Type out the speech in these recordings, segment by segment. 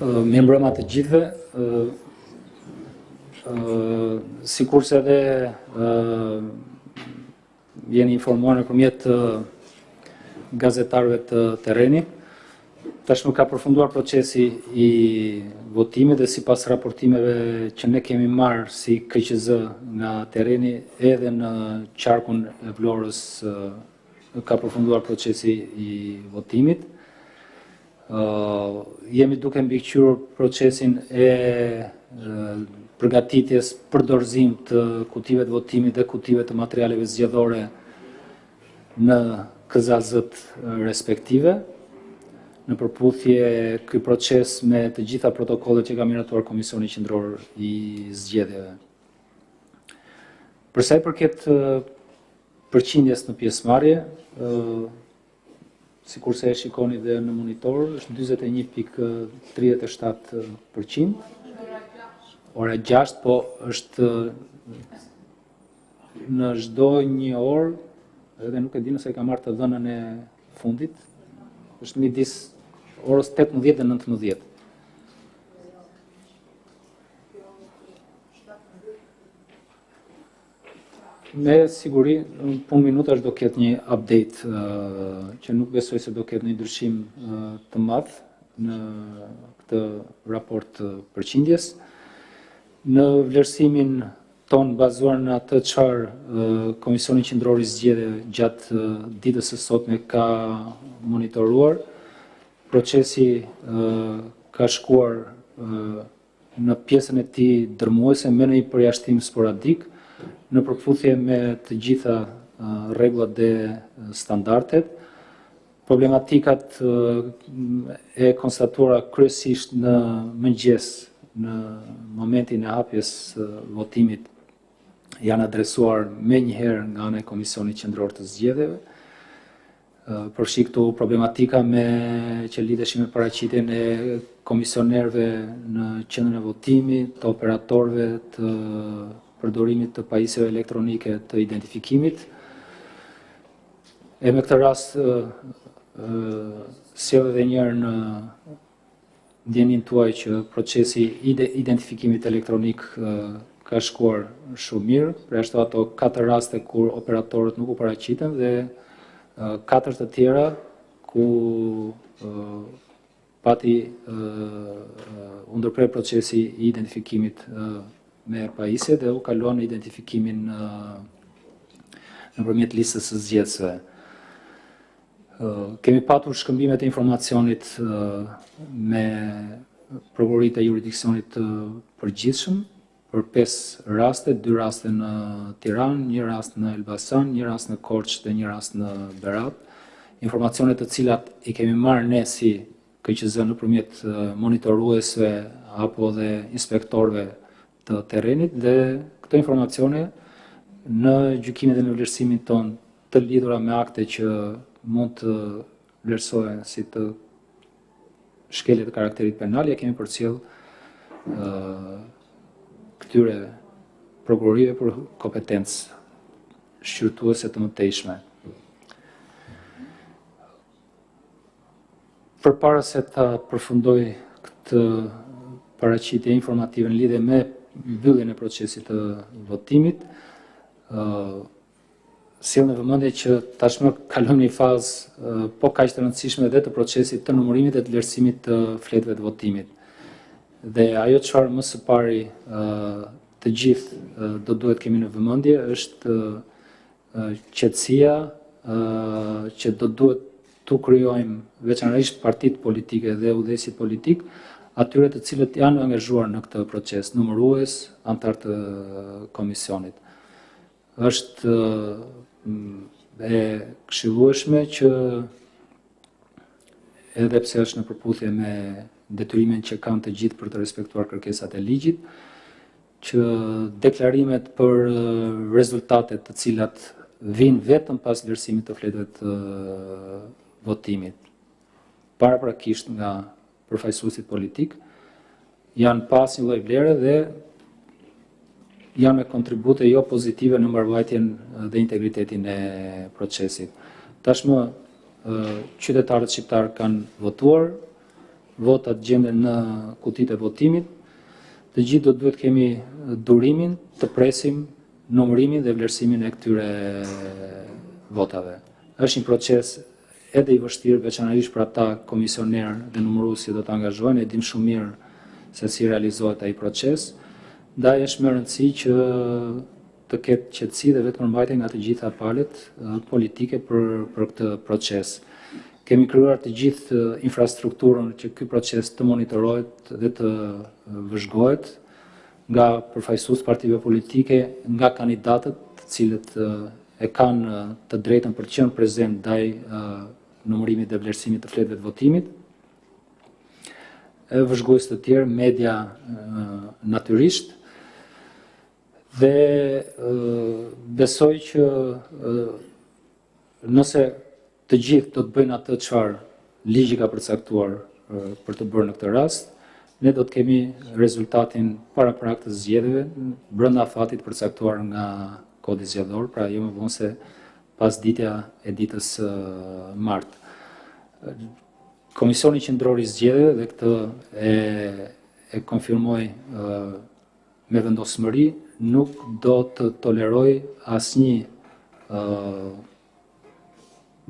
Mirëmbrëma të gjithëve. Sikurse edhe jeni informuar nëpërmjet gazetarëve të terrenit, tashmë ka përfunduar procesi I votimit dhe sipas raportimeve që ne kemi marrë si KQZ nga terreni edhe në qarkun e Vlorës ka përfunduar procesi I votimit. Jemi duke mbikëqyrur procesin e përgatitjes për dorëzim të kutive të votimit dhe kutive të materialeve zgjedhore në KZAZ-t respektive, në përputhje ky proces me të gjitha protokollet që ka miratuar Komisioni Qendror I Zgjedhjeve. Për sa I përket përqindjes në pjesëmarrje, sikurse e shikoni dhe në monitor, është 41.37%. Ora 6, po është në çdo një orë, edhe nuk e di nëse ka marrë të dhënën e fundit, është midis orës 18 dhe 19. Me siguri, në punë minutash do ketë një update që nuk besoj se do ketë një ndryshim të madh në këtë raport përqindjes. Në vlerësimin ton bazuar në atë çfarë Komisioni Qendror I Zgjedhjeve gjatë ditës së sotme ka monitoruar, procesi ka shkuar në pjesën e tij dërmuese me një përjashtim sporadik, në përputhje me të gjitha rregullat dhe standardet. Problematikat e konstatuara kryesisht në mëngjes, në momentin e hapjes votimit, janë adresuar menjëherë nga ana e Komisionit Qendror të Zgjedhjeve. Përfshi këtu problematika që lidheshin me paraqitjen e komisionerëve në qendrën e votimit, të operatorëve të përdorimit të pajisjeve elektronike të identifikimit. E me këtë rast sjell edhe një herë në ndjenin tuaj që procesi I identifikimit elektronik ka shkuar shumë mirë, përjashto ato 4 raste kur operatorët nuk u paraqiten dhe 4 të tjera ku pati u ndërprer procesi I identifikimit me pajisje dhe u kalon në identifikimin nëpërmjet listës së zgjedhësve. Kemi patur shkëmbimet e informacionit me prokuroritë e jurisdiksionit të përgjithshëm për 5 raste, 2 raste në Tiranë, 1 rast në Elbasan, 1 rast në Korçë dhe 1 rast në Berat. Informacione të cilat I kemi marrë ne si KQZ nëpërmjet monitoruesve apo dhe inspektorëve të terrenit dhe këto informacione në gjykimin dhe në vlerësimin ton të lidhura me akte që mund të vlerësohen si të shkelje të karakterit penal, ja kemi përcjell këtyre prokurorive për kompetencë shqyrtuese të mëtejshme. Përpara se ta përfundoj këtë paraqitje informative në lidhje me mbylljen e procesit të votimit, sjell në vëmendje që tashmë kalojmë një fazë po kaq të rëndësishme dhe të procesit të numërimit dhe të vlerësimit të fletëve të votimit. Dhe ajo çfarë më së pari të gjithë do duhet kemi në vëmendje është qetësia që do duhet tu krijojmë veçanërisht partitë politike dhe udhëheqësit politik, atyre të cilët janë angazhuar në këtë proces, numërues, antar të komisionit. Është e këshillueshme që edhe pse është në përputhje me detyrimin që kanë të gjithë për të respektuar kërkesat e ligjit, që deklarimet për rezultatet të cilat vinë vetëm pas vlerësimit të fletëve të votimit, paraprakisht nga përfaqësuesit politik, janë pas një lloj vlere dhe janë me kontribute jo pozitive në mbarvajtjen dhe integritetin e procesit. Tashmë qytetarët shqiptar kanë votuar, votat gjenden në kutitë e votimit, të gjithë do duhet kemi durimin të presim numërimin dhe vlerësimin e këtyre votave. Është një proces edhe i vështirë, veçanërisht për ata komisioner dhe numërues që do të angazhohen, e dim shumë mirë se si realizohet ai proces. Ndaj është më rëndësi që të ketë qetësi dhe vetëm mbajtje nga të gjitha palët politike për këtë proces. Kemi krijuar të gjithë infrastrukturën që ky proces të monitorohet dhe të vëzhgohet nga përfaqësues partive politike, nga kandidatët të cilët e kanë të drejtën për të qenë prezent ndaj numërimit dhe vlerësimit të fletëve të votimit, vëzhgues të tjerë, media natyrisht, dhe besoj që nëse të gjithë do të bëjnë atë çfarë ligji ka përcaktuar për të bërë në këtë rast, ne do të kemi rezultatin paraprak të zgjedhjeve brenda fatit përcaktuar nga Kodi Zgjedhor, pra jo më vonë se pas ditja e ditës martë. Komisioni Qendror i Zgjedhjeve, dhe këtë e konfirmoj me vendosmëri, nuk do të toleroj asnjë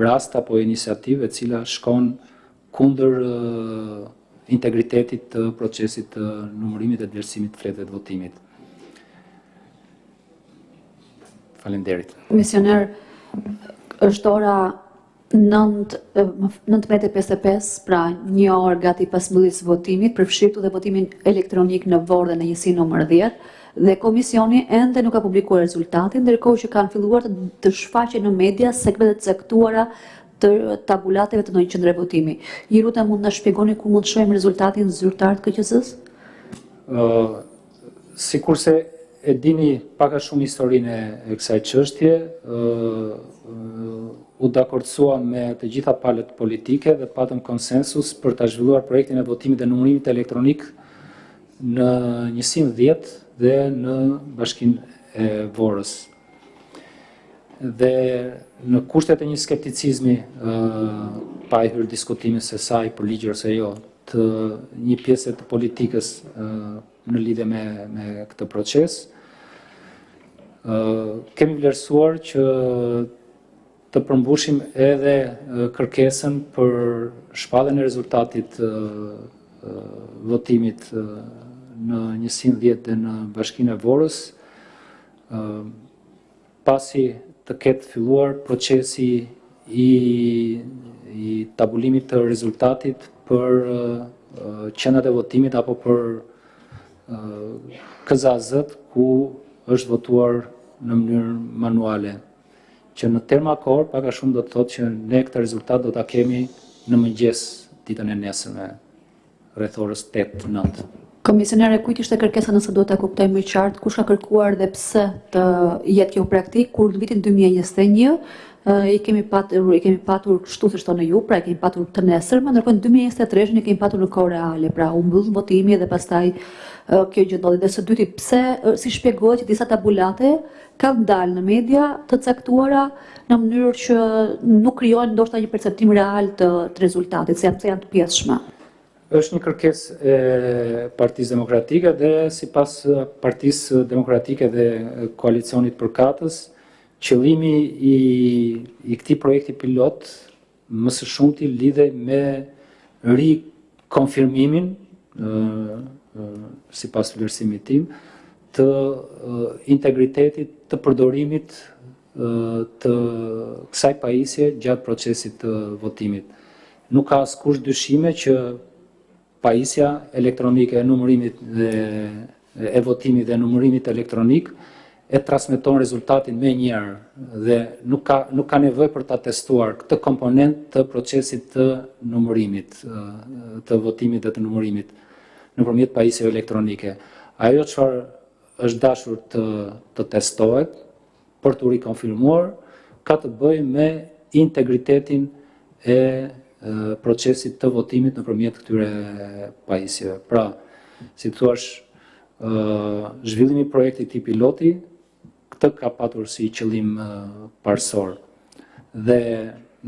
rast apo iniciativë e cila shkon kundër integritetit të procesit të numërimit dhe vlerësimit të fletëve të votimit. Faleminderit. Komisioner, është ora 9:55, pra 1 orë gati pas mbyllisjes së votimit, përfshirë dhe votimin elektronik në Vorë dhe në njësi numër 10, dhe komisioni ende nuk ka publikuar rezultatin, ndërkohë që kanë filluar të shfaqen në media sekretet caktuara të tabulateve të ndonjë qendre votimi. Ju lutem, mund na shpjegoni ku mund të shohim rezultatin zyrtar të KQZ-s? Sikurse e dini pak a shumë historinë e kësaj çështje, u dakordsuam me të gjitha palët politike dhe patëm konsensus për ta zhvilluar projektin e votimit dhe numërimit elektronik në njësinë 10 dhe në Bashkinë e Vorës. Dhe në kushtet e një skepticizmi pa e hyrë diskutimin se sa i përligjur ose jo të një pjesë të politikës në lidhje me këtë proces, kemi vlerësuar që të përmbushim edhe kërkesën për shpalljen e rezultatit votimit në njësinë 10 dhe në Bashkinë e Vorës, pasi të ketë filluar procesi i tabulimit të rezultatit për qendrat e votimit apo për KZAZ-t ku është votuar në mënyrë manuale. Që në terma kohë, pak a shumë do të thotë që ne këtë rezultat do ta kemi në mëngjes ditën e nesërme, rreth orës 8-9. Komisionere, kujt ishte kërkesa, nëse duhet ta kuptojmë më qartë, kush ka kërkuar dhe pse të jetë kjo praktikë, kur në vitin 2021 i kemi patur kështu si thonë ju, pra i kemi patur të nesërme, ndërkohë në 2023 i kemi patur në kohë reale, pra u mbyll votimi dhe pastaj kjo gjë ndodhi. Dhe së dyti, pse si shpjegohet që disa tabulate kanë dalë në media të caktuara në mënyrë që nuk krijojnë ndoshta një perceptim real të rezultatit, se janë të pjesshme? Është një kërkesë e Partisë Demokratike dhe sipas Partisë Demokratike dhe koalicionit përkatës, qëllimi i këtij projekti pilot më së shumti lidhej me rikonfirmimin, sipas vlerësimit tim, të integritetit të përdorimit të kësaj pajisje gjatë procesit të votimit. Nuk ka askush dyshime që pajisja elektronike e numërimit e votimit dhe numërimit elektronik e transmeton rezultatin me njërë dhe nuk ka nevojë për ta testuar këtë komponent të procesit të numërimit, të votimit dhe të numërimit nëpërmjet pajisjeve elektronike. Ajo çfarë është dashur të testohet për të rikonfirmuar ka të bëjë me integritetin e procesit të votimit nëpërmjet këtyre pajisjeve. Pra, si thua, zhvillimi i projektit këtij piloti këtë ka patur si qëllim parësor. Dhe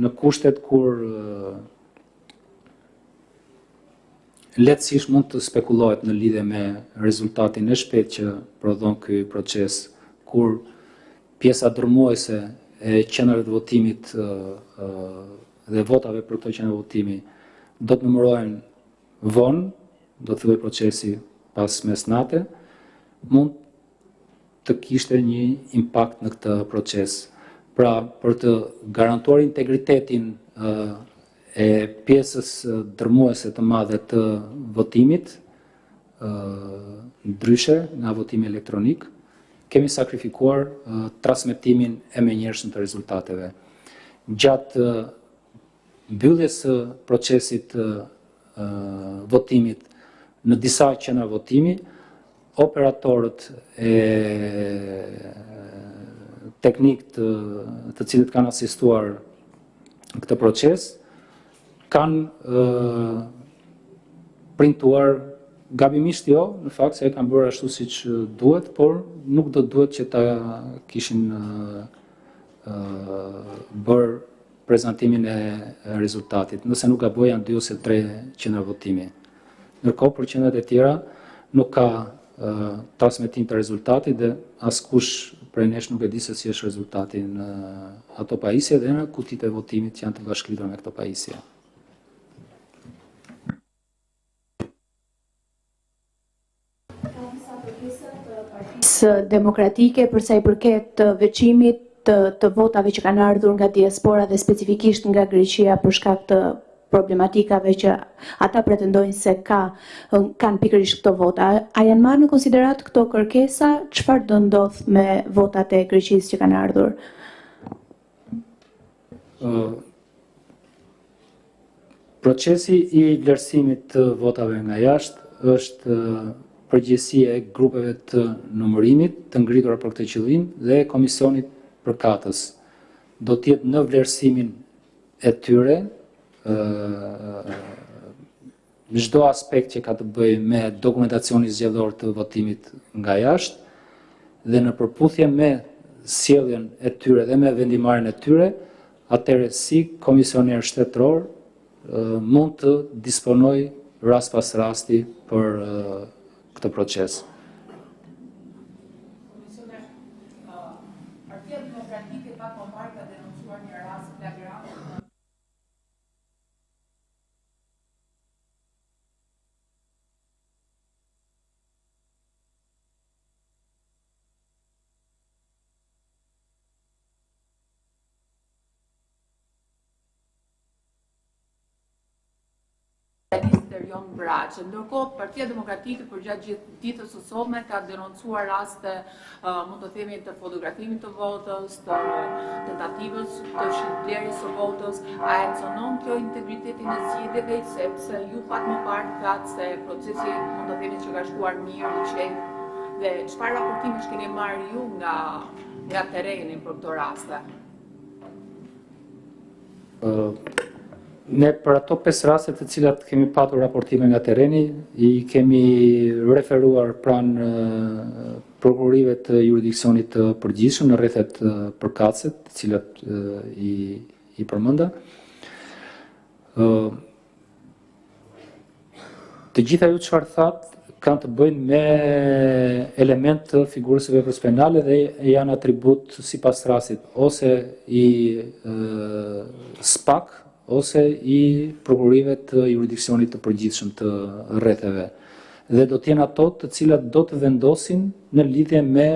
në kushtet kur lehtësisht mund të spekulohet në lidhje me rezultatin e shpejt që prodhon ky proces, kur pjesa dërmuese e qendrave të votimit dhe votave për këto qendra votimi do të numërohen vonë, do të filloj procesi pas mesnate, mund të kishte një impakt në këtë proces. Pra, për të garantuar integritetin e pjesës dërmuese të madhe të votimit, ndryshe nga votimi elektronik, kemi sakrifikuar transmetimin e menjëhershëm të rezultateve. Gjatë mbylljes së procesit votimit në disa qendra votimi, operatorët e teknik të cilët kanë asistuar këtë proces, kanë printuar gabimisht jo, në fakt se e kanë bërë ashtu siç duhet, por nuk do duhet që ta kishin bërë prezantimin e rezultatit, nëse nuk gaboj janë 2 ose 3 qendra votimi. Ndërkohë për qendrat e tjera nuk ka transmetim të rezultatit dhe askush prej nesh nuk e di se si është rezultati në ato pajisje dhe në kutitë e votimit që janë të bashkëlidhura me këto pajisje. Partisë demokratike për sa i përket të veçimit të votave që kanë ardhur nga diaspora dhe specifikisht nga Greqia për shkak të problematikave që ata pretendojnë se kanë pikërisht këto vota. A janë marrë në konsiderat këto kërkesa? Çfarë do ndodh me votat e Greqisë që kanë ardhur? Procesi i vlerësimit të votave nga jashtë është përgjegjësia e grupeve të numërimit të ngritura për këtë qëllim dhe Komisionit Përkatës. Do të jetë në vlerësimin e tyre çdo aspekt që ka të bëjë me dokumentacionin zgjedhor të votimit nga jashtë dhe në përputhje me sjelljen e tyre dhe me vendimarrjen e tyre, atëherë si komisioner shtetëror mund të disponoj rast pas rasti për këtë proces. Partia Demokratike pak më parë ka denoncuar një rast flagrant. Erion Braçë. Ndërkohë, Partia Demokratike përgjatë gjithë ditës së sotme ka denoncuar raste, mund të themi, të fotografimit të votës, të tentativës të shitblerjes së votës. A e rëzonon kjo integritetin e zgjedhjeve, sepse ju pak më parë thatë se procesi mund të themi që ka shkuar mirë, i qetë, dhe çfarë raportimesh keni marrë ju nga tereni për këto raste? Ne për ato 5 raste të cilat kemi patur raportime nga tereni, i kemi referuar pranë prokurorive të jurisdiksionit të përgjithshëm në rrethet përkatëse, të cilat i përmenda. Të gjitha ju çfarë thatë kanë të bëjnë me element të figurës së veprës penale dhe janë atribut sipas rastit ose i SPAK ose i prokurorive të jurisdiksionit të përgjithshëm të rretheve. Dhe do të jenë ato të cilat do të vendosin në lidhje me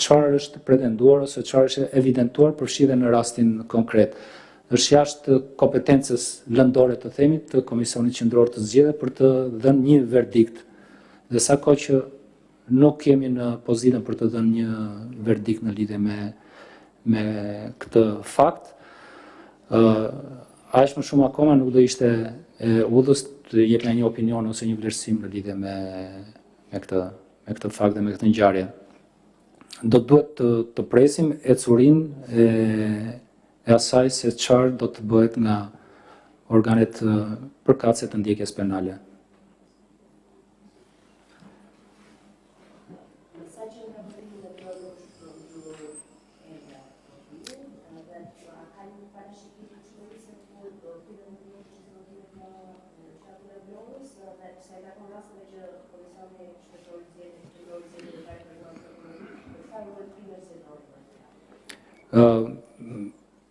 çfarë është pretenduar ose çfarë është evidentuar përfshirë në rastin konkret. Është jashtë kompetencës lëndore të themi të Komisionit Qendror të Zgjedhjeve për të dhënë një verdikt. Dhe sa kohë që nuk jemi në pozitën për të dhënë një verdikt në lidhje me këtë fakt, aq më shumë akoma nuk do ishte udhës të jepja një opinion ose një vlerësim në lidhje me këtë fakt dhe me këtë ngjarje. Do duhet të presim ecurinë e asaj se çfarë do të bëhet nga organet përkatëse të ndjekjes penale.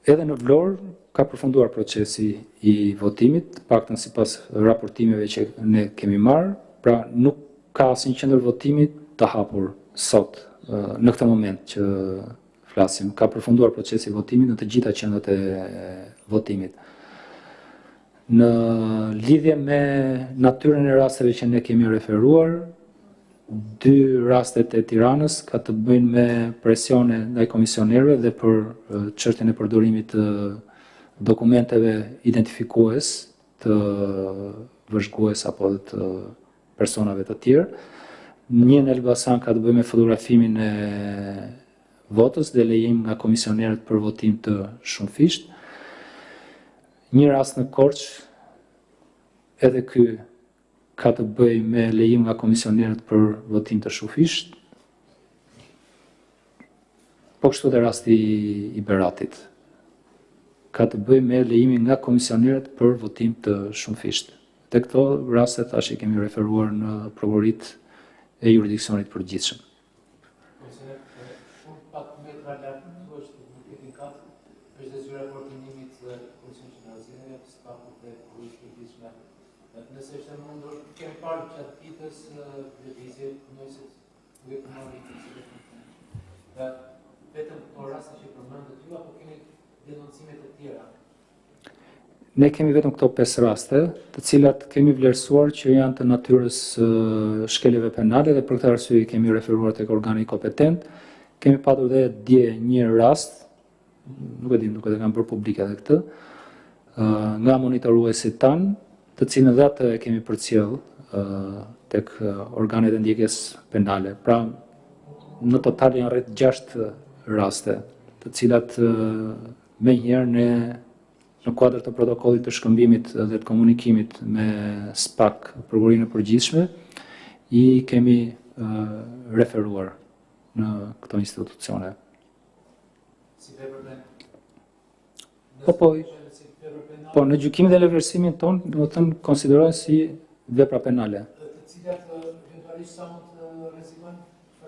Edhe në Vlorë ka përfunduar procesi i votimit, paktën sipas raportimeve që ne kemi marrë, pra nuk ka asnjë qendër votimi të hapur sot, në këtë moment që flasim. Ka përfunduar procesi i votimit në të gjitha qendrat e votimit. Në lidhje me natyrën e rasteve që ne kemi referuar, 2 rastet e Tiranës ka të bëjnë me presione ndaj komisionerëve dhe për çështjen e përdorimit të dokumenteve identifikues të vëzhgues apo të personave të tjerë. Një në Elbasan ka të bëjë me fotografimin e votës dhe lejim nga komisionerët për votim të shumëfisht. Një rast në Korçë, edhe ky ka të bëjë me lejim nga komisionerët për votim të shumëfisht. Po kështu dhe rasti i Beratit. Ka të bëjë me lejimin nga komisionerët për votim të shumëfisht. Dhe këto raste tash i kemi referuar në prokurorit e jurisdiksionit përgjithshëm. Shumë pak metra larg është në kat, është dhe zyra koordinimit të Komisionit Qendror, stafut dhe policisë përgjithshme. Nëse është e mundur, kemi parë gjatë ditës lëvizje punojësit duke marrë dhe vetëm këto raste që përmendët ju apo keni denoncime të tjera? Ne kemi vetëm këto 5 raste, të cilat kemi vlerësuar që janë të natyrës shkeljeve penale dhe për këtë arsye kemi referuar tek organi kompetent. Kemi patur dhe dje një rast, nuk e di, nuk e kam bërë publike edhe këtë, nga monitoruesit tanë, të cilën dhe atë kemi përcjell tek organet e ndjekjes penale. Pra, në total janë rreth 6 raste, të cilat menjëherë ne në kuadër të protokollit të shkëmbimit dhe të komunikimit me SPAK, Prokurorinë e Përgjithshme, i kemi referuar në këto institucione. Si vepër Po, në gjykimin dhe lehtësimin ton, do të thënë konsiderohen si vepra penale. Të cilat eventualisht sa mund të rrezikojnë?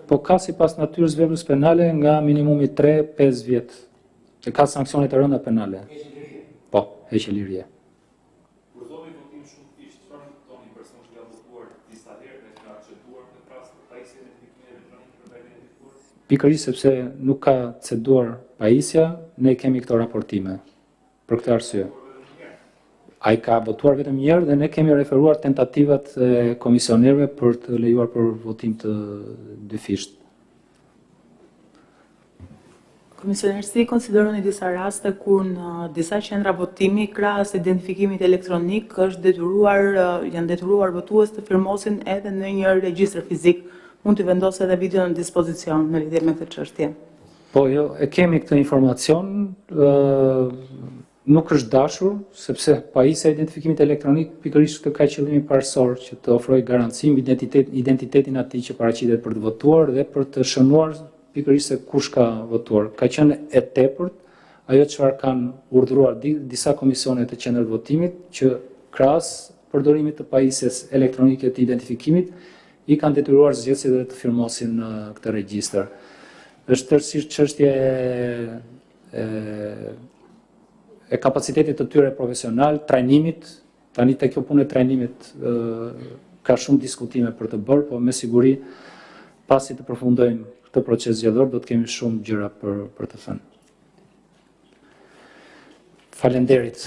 Po ka sipas natyrës veprës penale nga minimumi 3-5 vjet. E ka sanksione të rënda penale. Po, heqje lirie. Kur thoni votim shumëfisht, çfarë kuptoni person që ka votuar disa herë dhe ka ceduar në rast të pajisjes identifikimit elektronik për të identifikuar? Pikërisht sepse nuk ka ceduar pajisja, ne kemi këto raportime. Për këtë arsye. Ai ka votuar vetëm një herë dhe ne kemi referuar tentativat e komisionerëve për të lejuar për votim të dyfisht. Komisioner, si konsideroni disa raste kur në disa qendra votimi krahas identifikimit elektronik janë detyruar votues të firmosin edhe në një regjistër fizik, mund të vendosë edhe video në dispozicion në lidhje me këtë çështje? Po, jo, e kemi këtë informacion, nuk është dashur, sepse pajisja e identifikimit elektronik pikërisht këtë ka qëllimin parësor që të ofrojë garancim identitetin atij që paraqitet për të votuar dhe për të shënuar pikërisht se kush ka votuar. Ka qenë e tepërt ajo çfarë kanë urdhëruar disa komisione të qendrës votimit që krahas përdorimit të pajisjes elektronike të identifikimit i kanë detyruar zgjedhësit dhe të firmosin në këtë regjistër. Është tërësisht çështje e kapacitetit të tyre profesional, trajnimit. Tani tek kjo punë e trajnimit ka shumë diskutime për të bërë, po me siguri pasi të përfundojmë këtë proces zgjedhor do të kemi shumë gjëra për të thënë. Faleminderit.